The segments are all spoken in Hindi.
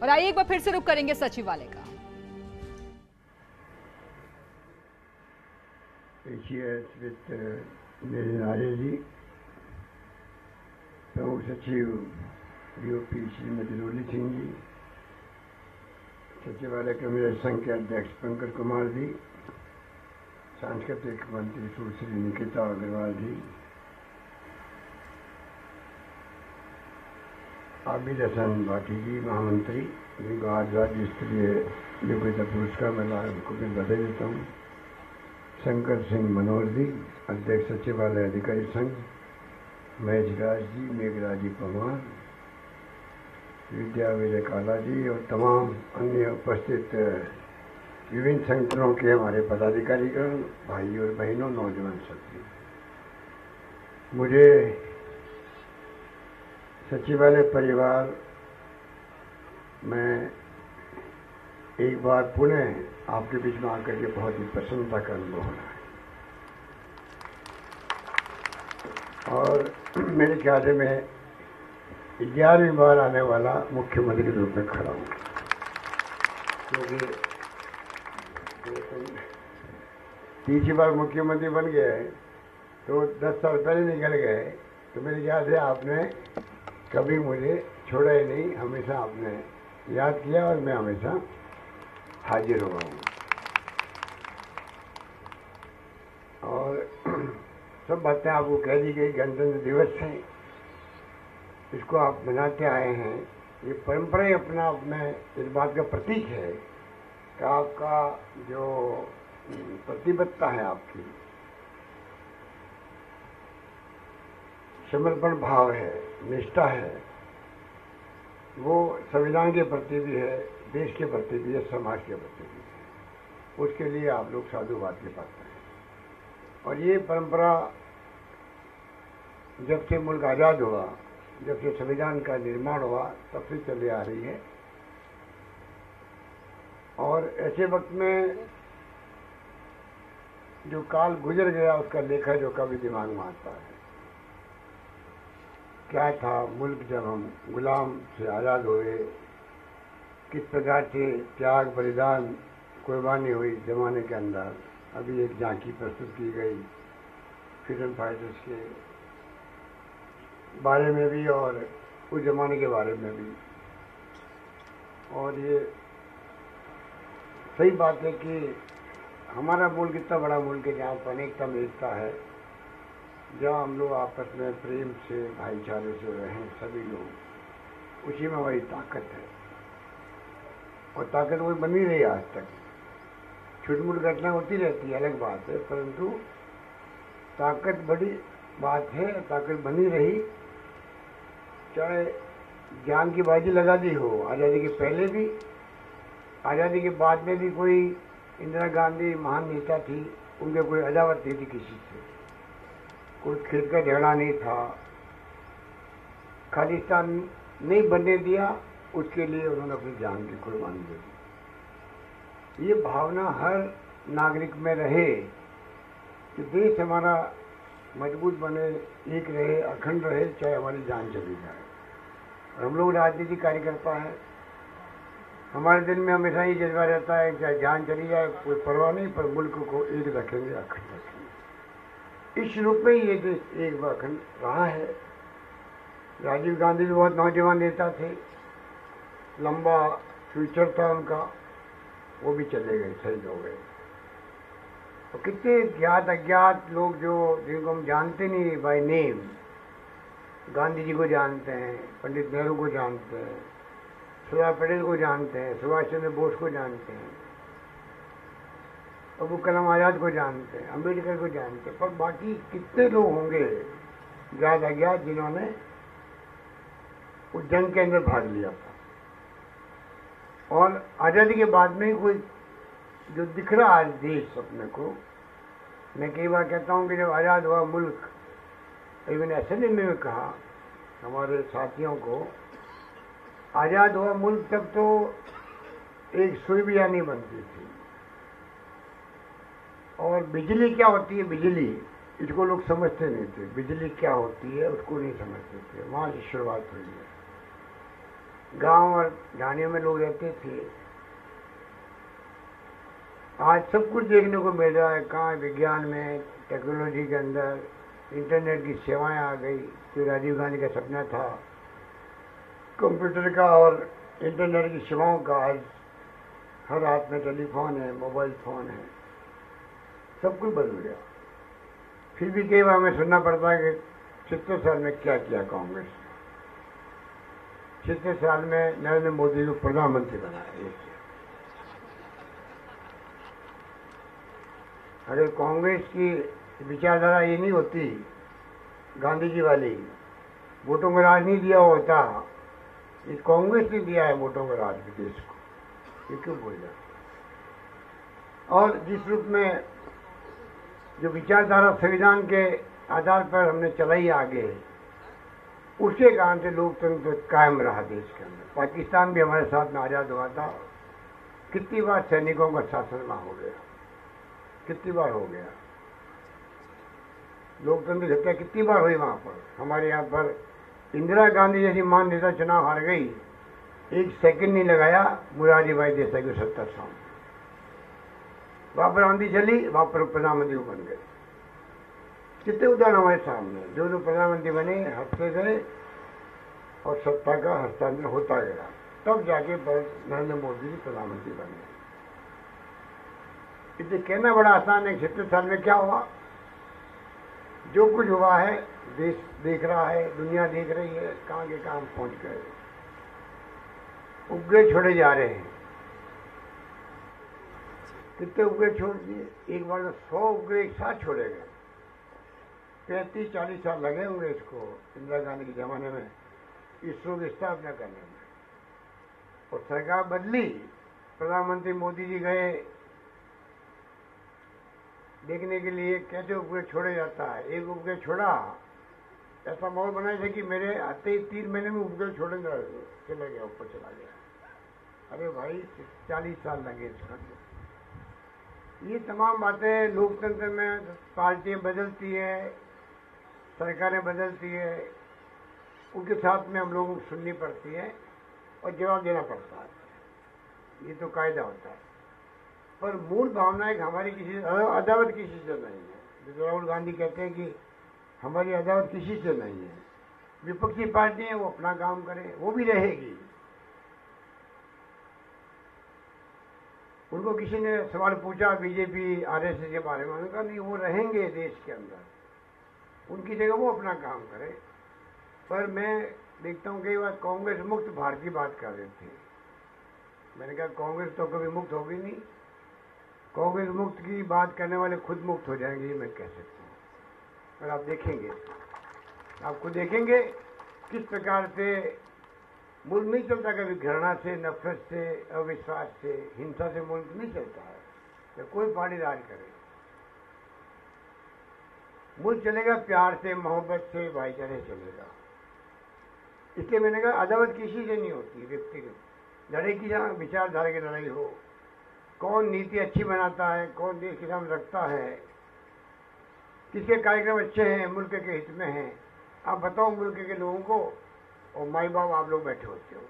और आइए एक बार फिर से रुक करेंगे सचिवालय का। प्रमुख सचिव यूपी श्रीमती रोली सिंह जी, सचिवालय कर्मचारी संघ के अध्यक्ष पंकज कुमार जी, सांस्कृतिक मंत्री सुश्री निकिता अग्रवाल जी, आबिद हसन भाटी जी महामंत्री, जिनको आज राज्य स्तरीय योग्यता पुरस्कार मिला है, उनको मैं बधाई देता हूँ। शंकर सिंह मनोहर जी, अध्यक्ष सचिवालय अधिकारी संघ, महेश राज जी, मेघराज जी पवार, विद्या विजय काला जी और तमाम अन्य उपस्थित विभिन्न संगठनों के हमारे पदाधिकारीगण, भाई और बहनों, नौजवान साथी, मुझे सचिवालय परिवार में एक बार पुनः आपके बीच में आकर के बहुत ही प्रसन्नता का अनुभव हो रहा है और मेरे ख्याल से मैं 11वीं बार आने वाला मुख्यमंत्री के रूप में खड़ा हूँ, क्योंकि 3 बार मुख्यमंत्री बन गए तो 10 साल पहले निकल गए, तो मेरे ख्याल से आपने कभी मुझे छोड़ा ही नहीं, हमेशा आपने याद किया और मैं हमेशा हाजिर हुआ हूँ। और सब बातें आपको कह दी गई। गणतंत्र दिवस है, इसको आप मनाते आए हैं, ये परंपरा ही अपना आप में इस बात का प्रतीक है कि आपका जो प्रतिबद्धता है, आपकी समर्पण भाव है, निष्ठा है, वो संविधान के प्रति भी है, देश के प्रति भी है, समाज के प्रति भी है। उसके लिए आप लोग साधुवाद के पात्र हैं। और ये परंपरा जब से मुल्क आज़ाद हुआ, जब से संविधान का निर्माण हुआ, तब से चली आ रही है। और ऐसे वक्त में जो काल गुजर गया, उसका लेखा जोखा भी दिमाग में आता है। क्या था मुल्क जब हम गुलाम से आज़ाद हुए, किस प्रकार से त्याग बलिदान कुर्बानी हुई जमाने के अंदर। अभी एक झांकी प्रस्तुत की गई फ्रीडम फाइटर्स के बारे में भी और उस जमाने के बारे में भी। और ये सही बात है कि हमारा मुल्क इतना बड़ा मुल्क है जहाँ पर अनेकता में एकता है, जहाँ हम लोग आपस में प्रेम से, भाईचारे से रहें सभी लोग, उसी में हमारी ताकत है। और ताकत वही बनी रही आज तक। छोटी मोटी घटना होती रहती है, अलग बात है, परंतु ताकत बड़ी बात है, ताकत बनी रही। चाहे जान की बाजी लगा दी हो, आज़ादी के पहले भी, आज़ादी के बाद में भी। कोई इंदिरा गांधी महान नेता थी, उनके कोई अदावत नहीं थी किसी से, कोई खेत का झगड़ा नहीं था, खालिस्तान नहीं बनने दिया, उसके लिए उन्होंने अपनी जान की कुर्बानी दे दी। ये भावना हर नागरिक में रहे कि देश हमारा मजबूत बने, एक रहे, अखंड रहे, चाहे हमारी जान चली जाए। और हम लोग राजनीतिक कार्यकर्ता हैं, हमारे दिल में हमेशा ये जज्बा रहता है, चाहे जान चली जाए कोई परवाह नहीं, पर मुल्क को एक रखेंगे, अखंड रखेंगे। इस रूप में ये देश एक बार अखंड रहा है। राजीव गांधी भी बहुत नौजवान नेता थे, लंबा फ्यूचर था उनका, वो भी चले गए, शहीद हो गए। और कितने ज्ञात अज्ञात लोग जो जिनको हम जानते नहीं बाय नेम, गांधी जी को जानते हैं, पंडित नेहरू को जानते हैं, सरदार पटेल को जानते हैं, सुभाष चंद्र बोस को जानते हैं, अबुल कलाम आज़ाद को जानते हैं, अम्बेडकर को जानते हैं, पर बाकी कितने लोग होंगे ज्ञात अज्ञात जिन्होंने उस जंग के अंदर भाग लिया था। और आज़ादी के बाद में कोई जो दिख रहा है देश अपने को, मैं कई बार कहता हूँ कि जब आज़ाद हुआ मुल्क, इवन असेंबली में भी कहा हमारे साथियों को, आज़ाद हुआ मुल्क तक तो एक सुई भी नहीं बनती थी। और बिजली क्या होती है, बिजली, इसको लोग समझते नहीं थे। बिजली क्या होती है उसको नहीं समझते थे, वहाँ से शुरुआत हुई है। गांव और ढाणियों में लोग रहते थे। आज सब कुछ देखने को मिल रहा है। कहाँ विज्ञान में, टेक्नोलॉजी के अंदर इंटरनेट की सेवाएं आ गई, जो राजीव गांधी का सपना था कंप्यूटर का और इंटरनेट की सेवाओं का। आज हर हाथ में टेलीफोन है, मोबाइल फ़ोन है, सब कुछ बदल गया। फिर भी कई बार हमें सुनना पड़ता है कि 70 साल में क्या किया कांग्रेस। 70 साल में नरेंद्र मोदी को प्रधानमंत्री बनाया। अगर कांग्रेस की विचारधारा ये नहीं होती, गांधी जी वाली, वोटों का राज नहीं दिया होता, ये कांग्रेस ने दिया है वोटों का राज देश को, ये क्यों बोल जाए। और जिस रूप में जो विचारधारा संविधान के आधार पर हमने चलाई आगे, उसके कारण से लोकतंत्र कायम रहा देश के अंदर। पाकिस्तान भी हमारे साथ में आज़ाद हुआ था, कितनी बार सैनिकों का शासन वहाँ हो गया, कितनी बार हो गया। लोकतंत्र की हत्या कितनी बार हुई वहाँ पर। हमारे यहाँ पर इंदिरा गांधी जैसी महान नेता चुनाव हार गई, एक सेकंड नहीं लगाया मुरारी भाई देसाई को सत्ता सामने, वहाँ पर आंधी चली, वहाँ पर प्रधानमंत्री बन गए। कितने उदाहरण हमारे सामने, जो प्रधानमंत्री बने हटते गए और सत्ता का हस्तांतरण होता गया, तब जाके नरेंद्र मोदी जी प्रधानमंत्री बने। इसे कहना बड़ा आसान है। 70 साल में क्या हुआ, जो कुछ हुआ है देश देख रहा है, दुनिया देख रही है, कहाँ के काम पहुंच गए, उपग्रह छोड़े जा रहे हैं। कितने उपग्रह छोड़ दिए, एक बार में 100 उपग्रह एक साथ छोड़े गए। 35-40 साल लगे होंगे इसको, इंदिरा गांधी के जमाने में इसरो की स्थापना करने में। और सरकार बदली, प्रधानमंत्री मोदी जी गए देखने के लिए कैसे उपग्रह छोड़े जाता है। एक उपग्रह छोड़ा, ऐसा माहौल बनाया था कि मेरे आते ही 3 महीने में उपग्रह छोड़ेंगे, चला गया, ऊपर चला गया। अरे भाई 40 साल लगे इसका। ये तमाम बातें लोकतंत्र में, पार्टियां बदलती है, सरकारें बदलती है, उनके साथ में हम लोगों को सुननी पड़ती है और जवाब देना पड़ता है। ये तो कायदा होता है। पर मूल भावना है कि हमारी किसी अदावत किसी से नहीं है। जैसे राहुल गांधी कहते हैं कि हमारी अदावत किसी से नहीं है। विपक्षी पार्टी है, वो अपना काम करे, वो भी रहेगी। उनको किसी ने सवाल पूछा बीजेपी आरएसएस के बारे में, उन्होंने कहा नहीं, वो रहेंगे देश के अंदर, उनकी जगह वो अपना काम करे। पर मैं देखता हूँ कई बार कांग्रेस मुक्त भारत की बात कर रहे थे। मैंने कहा कांग्रेस तो कभी मुक्त होगी नहीं, कांग्रेस मुक्त की बात करने वाले खुद मुक्त हो जाएंगे, ये मैं कह सकता हूँ। और आप देखेंगे, आपको देखेंगे किस प्रकार से मुल्क नहीं चलता। कभी घृणा से, नफरत से, अविश्वास से, हिंसा से मुल्क नहीं चलता है। तो कोई पार्टी राज करे, मुल्क चलेगा प्यार से, मोहब्बत से, भाईचारे चलेगा। इसलिए मैंने कहा अदावत किसी से नहीं होती, व्यक्तिगत लड़ाई की, जहाँ विचारधारा की लड़ाई हो, कौन नीति अच्छी बनाता है, कौन देश के सामने रखता है, किसके कार्यक्रम अच्छे हैं, मुल्क के हित में हैं। आप बताओ मुल्क के लोगों को, और माई बाप आप लोग बैठे होते हो,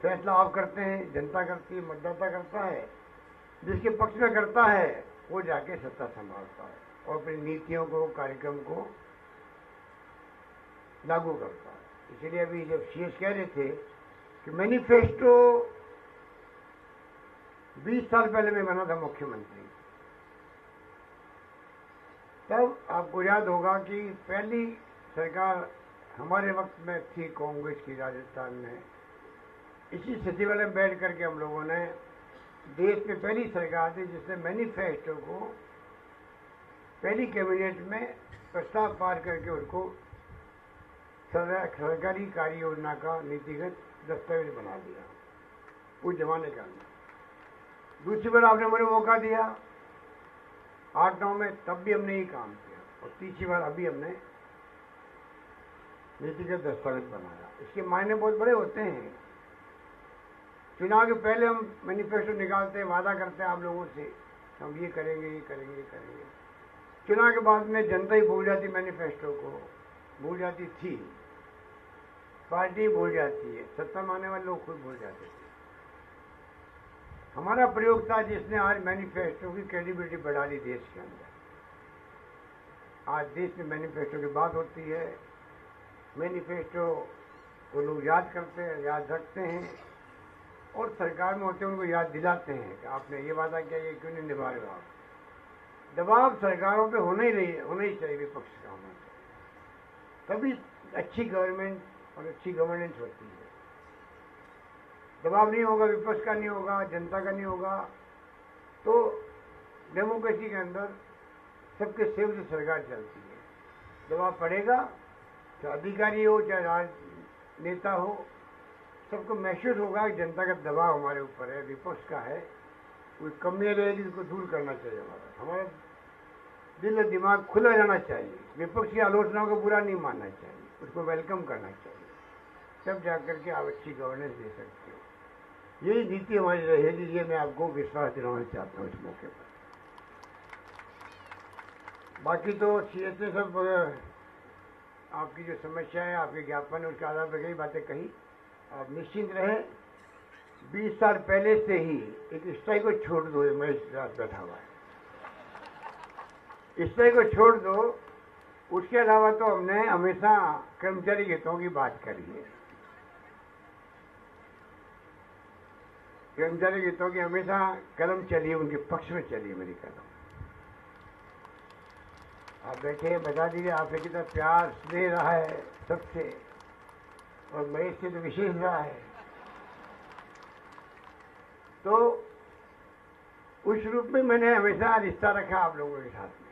फैसला आप करते हैं, जनता करती है, मतदाता करता है। जिसके पक्ष में करता है वो जाके सत्ता संभालता है और अपनी नीतियों को, कार्यक्रम को लागू करता है। इसलिए अभी जब सीएस कह रहे थे कि मैनिफेस्टो 20 साल पहले मैं बना था मुख्यमंत्री, तब आपको याद होगा कि पहली सरकार हमारे वक्त में थी कांग्रेस की राजस्थान में। इसी सचिवालय में बैठ करके हम लोगों ने, देश में पहली सरकार थी जिसने मैनिफेस्टो को पहली कैबिनेट में प्रस्ताव पार करके उनको सरकारी कार्य योजना का नीतिगत दस्तावेज बना दिया उस जमाने के अंदर। दूसरी बार आपने मुझे मौका दिया 8-9 में, तब भी हमने ये काम किया। और तीसरी बार अभी हमने नीतिगत दस्तावेज बनाया। इसके मायने बहुत बड़े होते हैं। चुनाव के पहले हम मैनिफेस्टो निकालते हैं, वादा करते हैं आप लोगों से, हम ये करेंगे, ये करेंगे, ये करेंगे। चुनाव के बाद में जनता ही भूल जाती, मैनिफेस्टो को भूल जाती थी। पार्टी भूल जाती है, सत्ता में आने वाले लोग खुद भूल जाते थे। हमारा प्रयोग था जिसने आज मैनिफेस्टो की क्रेडिबिलिटी बढ़ा दी देश के अंदर। आज देश में मैनिफेस्टो की बात होती है, मैनिफेस्टो को लोग याद करते हैं, याद रखते हैं, और सरकार में होते हैं उनको याद दिलाते हैं कि आपने ये वादा किया, ये क्यों नहीं निभा रहे हो आप। दबाव सरकारों पे होना ही चाहिए, विपक्ष का होना चाहिए, तभी अच्छी गवर्नमेंट और अच्छी गवर्नेंस होती है। दबाव नहीं होगा, विपक्ष का नहीं होगा, जनता का नहीं होगा, तो डेमोक्रेसी के अंदर सबके सेव से सरकार चलती है। दबाव पड़ेगा, चाहे अधिकारी हो चाहे राजनेता हो, सबको महसूस होगा कि जनता का दबाव हमारे ऊपर है, विपक्ष का है, कोई कमियाँ रहेगी उसको दूर करना चाहिए। हमारा दिल और दिमाग खुला रहना चाहिए, विपक्ष की आलोचनाओं को बुरा नहीं मानना चाहिए, उसको वेलकम करना चाहिए, तब जाकर के आप अच्छी गवर्नेंस दे सकते हो। यही नीति हमारी रहेगी, ये मैं आपको विश्वास दिलाना चाहता हूँ इस मौके पर। बाकी तो सीएसए सब आपकी जो समस्या है, आपके ज्ञापन है, उसके आधार पर कई बातें कही। आप निश्चिंत रहें, 20 साल पहले से ही एक स्ट्राइक को छोड़ दो, महेश दास बैठा हुआ है, स्ट्राइक को छोड़ दो। उसके अलावा तो हमने हमेशा कर्मचारी हितों की बात करी है, कर्मचारी हितों की हमेशा कलम चली है, उनके पक्ष में चली है मेरी कलम। आप बैठे हैं, बता दीजिए आपसे कितना प्यार स्नेह रहा है सबसे, और महेश से तो विशेष रहा है। तो उस रूप में मैंने हमेशा रिश्ता रखा आप लोगों के साथ में,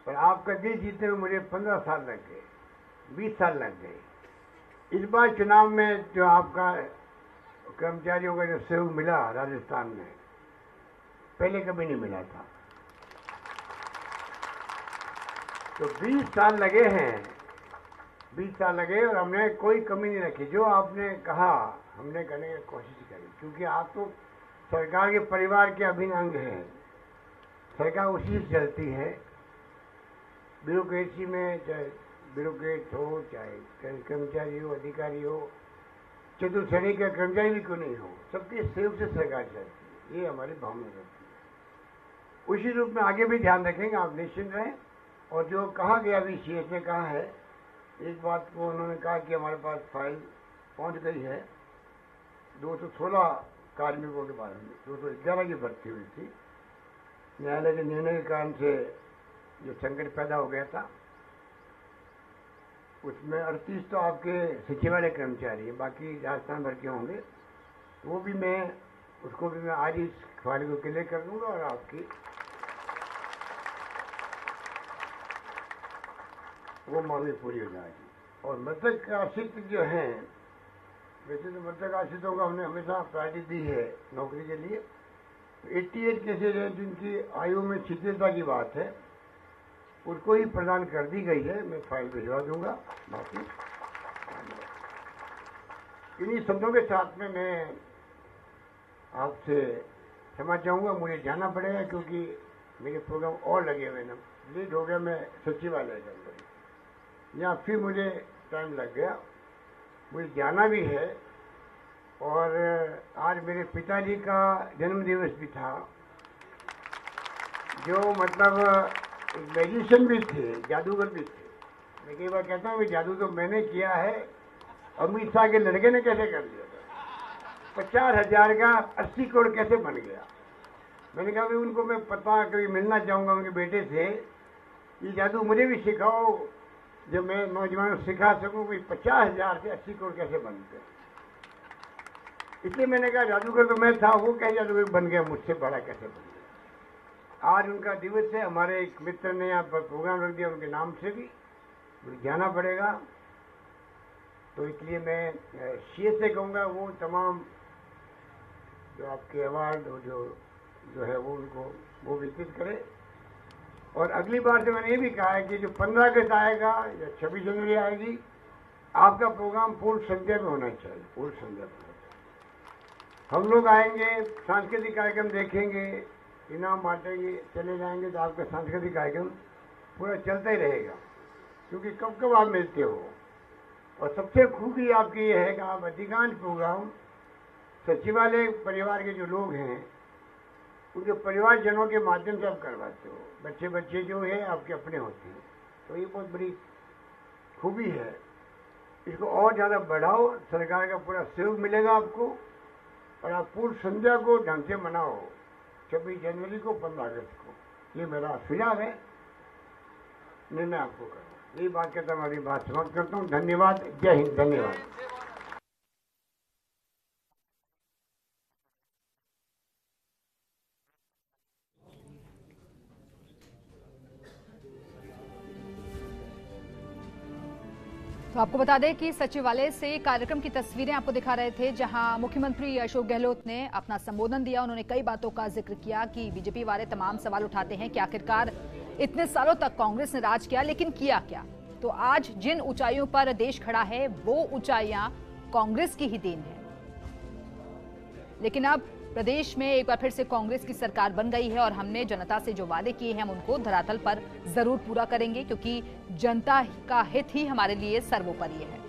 पर आपका दिल जीतने में मुझे 15 साल लग गए, 20 साल लग गए। इस बार चुनाव में जो आपका कर्मचारियों का जो सहयोग मिला राजस्थान में, पहले कभी नहीं मिला था। तो 20 साल लगे हैं, 20 साल लगे, और हमने कोई कमी नहीं रखी। जो आपने कहा हमने करने की कोशिश करी, क्योंकि आप तो सरकार के परिवार के अभिन्न अंग हैं, सरकार उसी से चलती है। ब्यूरोक्रेसी में चाहे ब्यूरोक्रेट हो, चाहे कर्मचारी हो, अधिकारी हो, चतुर्थ श्रेणी का कर्मचारी भी क्यों नहीं हो, सबके सहयोग से सरकार चलती है, ये हमारी भावना रहती है। उसी रूप में आगे भी ध्यान रखेंगे, आप निश्चिंत रहें। और जो कहा गया अभी सीएस ने कहा है, एक बात को उन्होंने कहा कि हमारे पास फाइल पहुंच गई है 216 कार्मिकों के बारे में, 211 की भर्ती हुई थी। न्यायालय के निर्णय के कारण से जो संकट पैदा हो गया था, उसमें 38 तो आपके सचिवालय कर्मचारी हैं, बाकी राजस्थान भर के होंगे। तो वो भी उसको भी मैं आज इस फाइल को क्लियर कर दूंगा, और आपकी वो मांगे पूरी हो जाएगी। और मृतक आश्रित जो हैं, वैसे तो मृतक आश्रितों का हमने हमेशा प्रायोरिटी दी है नौकरी के लिए। 88 केसेज हैं जिनकी आयु में शिथिलता की बात है, उसको ही प्रदान कर दी गई है, मैं फाइल भिजवा दूंगा। बाकी इन्हीं शब्दों के साथ में मैं आपसे क्षमा चाहूँगा, मुझे जाना पड़ेगा क्योंकि मेरे प्रोग्राम और लगे हुए ना, लेट हो गया। मैं सचिवालय के अंदर यहाँ फिर मुझे टाइम लग गया, मुझे जाना भी है। और आज मेरे पिताजी का जन्मदिवस भी था, जो मतलब मैजिशियन भी थे, जादूगर भी थे। मैं कई बार कहता हूँ कि जादू तो मैंने किया है, अमित शाह के लड़के ने कैसे कर दिया था। 50,000 का 80 करोड़ कैसे बन गया। मैंने कहा भी उनको मैं पता कभी मिलना चाहूँगा उनके बेटे से, ये जादू मुझे भी सिखाओ, जब मैं नौजवानों को सिखा सकूँ कि 50,000 से 80 करोड़ कैसे बनते हैं। इसलिए मैंने कहा जादूगर तो मैं था, वो कैसे जादूगर बन गया, मुझसे बड़ा कैसे बन गया। आज उनका दिवस है, हमारे एक मित्र ने यहाँ पर प्रोग्राम रख दिया उनके नाम से भी, मुझे जाना पड़ेगा। तो इसलिए मैं सीएस से कहूँगा वो तमाम जो आपके अवार्ड जो है वो उनको वो वितरित करे। और अगली बार से मैंने ये भी कहा है कि जो 15 अगस्त आएगा या 26 जनवरी आएगी, आपका प्रोग्राम पूर्ण संध्या में होना चाहिए, पूर्ण संध्या में। हम लोग आएंगे, सांस्कृतिक कार्यक्रम देखेंगे, इनाम बांटेंगे, चले जाएंगे, तो आपका सांस्कृतिक कार्यक्रम पूरा चलता ही रहेगा। क्योंकि कब कब आप मिलते हो, और सबसे खूबी आपकी यह है कि आप अधिकांश प्रोग्राम सचिवालय परिवार के जो लोग हैं उनके परिवारजनों के माध्यम से आप करवाते हो। बच्चे बच्चे जो है आपके अपने होते हैं, तो ये बहुत बड़ी खूबी है। इसको और ज़्यादा बढ़ाओ, सरकार का पूरा सहयोग मिलेगा आपको, और आप पूर्व संध्या को ढंग से मनाओ 26 जनवरी को, 15 अगस्त को। ये मेरा सुझाव है, निर्णय आपको करना। यही बात कहता मैं अपनी बात समाप्त करता हूँ। धन्यवाद। जय हिंद। धन्यवाद। तो आपको बता दें कि सचिवालय से कार्यक्रम की तस्वीरें आपको दिखा रहे थे, जहां मुख्यमंत्री अशोक गहलोत ने अपना संबोधन दिया। उन्होंने कई बातों का जिक्र किया कि बीजेपी वाले तमाम सवाल उठाते हैं कि आखिरकार इतने सालों तक कांग्रेस ने राज किया, लेकिन किया क्या। तो आज जिन ऊंचाइयों पर देश खड़ा है वो ऊंचाइयां कांग्रेस की ही देन है। लेकिन अब प्रदेश में एक बार फिर से कांग्रेस की सरकार बन गई है और हमने जनता से जो वादे किए हैं हम उनको धरातल पर जरूर पूरा करेंगे, क्योंकि जनता का हित ही हमारे लिए सर्वोपरि है।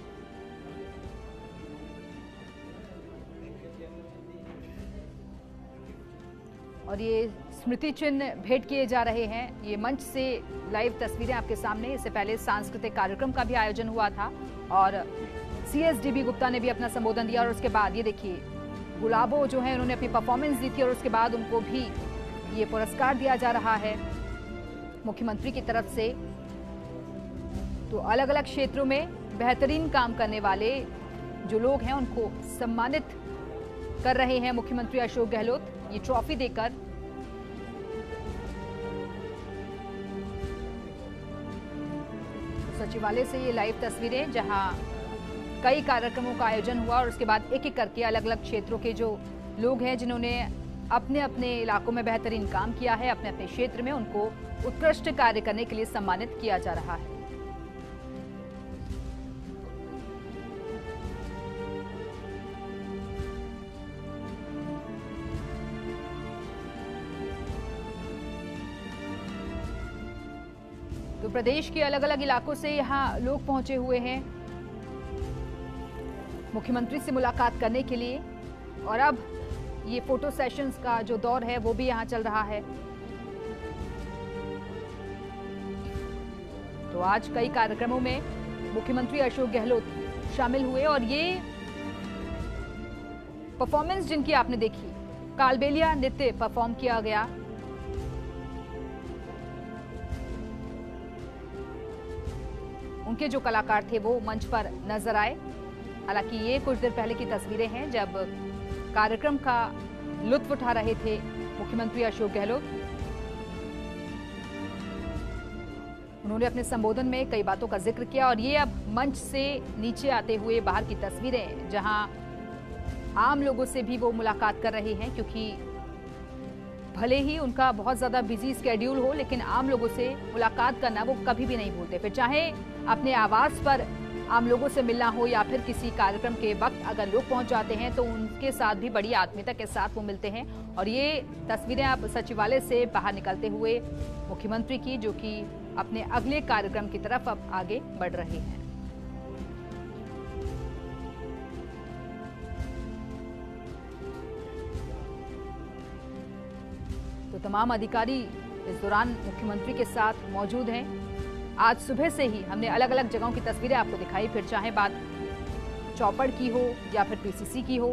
और ये स्मृति चिन्ह भेंट किए जा रहे हैं। ये मंच से लाइव तस्वीरें आपके सामने। इससे पहले सांस्कृतिक कार्यक्रम का भी आयोजन हुआ था और CSDB गुप्ता ने भी अपना संबोधन दिया, और उसके बाद ये देखिए गुलाबो जो है उन्होंने अपनी परफॉर्मेंस दी थी, और उसके बाद उनको भी ये पुरस्कार दिया जा रहा है मुख्यमंत्री की तरफ से। तो अलग अलग क्षेत्रों में बेहतरीन काम करने वाले जो लोग हैं उनको सम्मानित कर रहे हैं मुख्यमंत्री अशोक गहलोत ये ट्रॉफी देकर। सचिवालय से ये लाइव तस्वीरें, जहां कई कार्यक्रमों का आयोजन हुआ और उसके बाद एक एक करके अलग अलग क्षेत्रों के जो लोग हैं जिन्होंने अपने अपने इलाकों में बेहतरीन काम किया है, अपने अपने क्षेत्र में उनको उत्कृष्ट कार्य करने के लिए सम्मानित किया जा रहा है। तो प्रदेश के अलग अलग इलाकों से यहाँ लोग पहुंचे हुए हैं मुख्यमंत्री से मुलाकात करने के लिए, और अब ये फोटो सेशंस का जो दौर है वो भी यहाँ चल रहा है। तो आज कई कार्यक्रमों में मुख्यमंत्री अशोक गहलोत शामिल हुए, और ये परफॉर्मेंस जिनकी आपने देखी, कालबेलिया नृत्य परफॉर्म किया गया। उनके जो कलाकार थे वो मंच पर नजर आए। हालांकि ये कुछ देर पहले की तस्वीरें हैं जब कार्यक्रम का लुत्फ उठा रहे थे मुख्यमंत्री अशोक गहलोत। उन्होंने अपने संबोधन में कई बातों का जिक्र किया, और ये अब मंच से नीचे आते हुए बाहर की तस्वीरें, जहां आम लोगों से भी वो मुलाकात कर रहे हैं, क्योंकि भले ही उनका बहुत ज्यादा बिजी स्केड्यूल हो, लेकिन आम लोगों से मुलाकात करना वो कभी भी नहीं भूलते। फिर चाहे अपने आवास पर आम लोगों से मिलना हो या फिर किसी कार्यक्रम के वक्त अगर लोग पहुंच जाते हैं तो उनके साथ भी बड़ी आत्मीयता के साथ वो मिलते हैं। और ये तस्वीरें आप सचिवालय से बाहर निकलते हुए मुख्यमंत्री की, जो कि अपने अगले कार्यक्रम की तरफ अब आगे बढ़ रहे हैं। तो तमाम अधिकारी इस दौरान मुख्यमंत्री के साथ मौजूद हैं। आज सुबह से ही हमने अलग अलग जगहों की तस्वीरें आपको दिखाई, फिर चाहे बात चौपड़ की हो या फिर PCC की हो,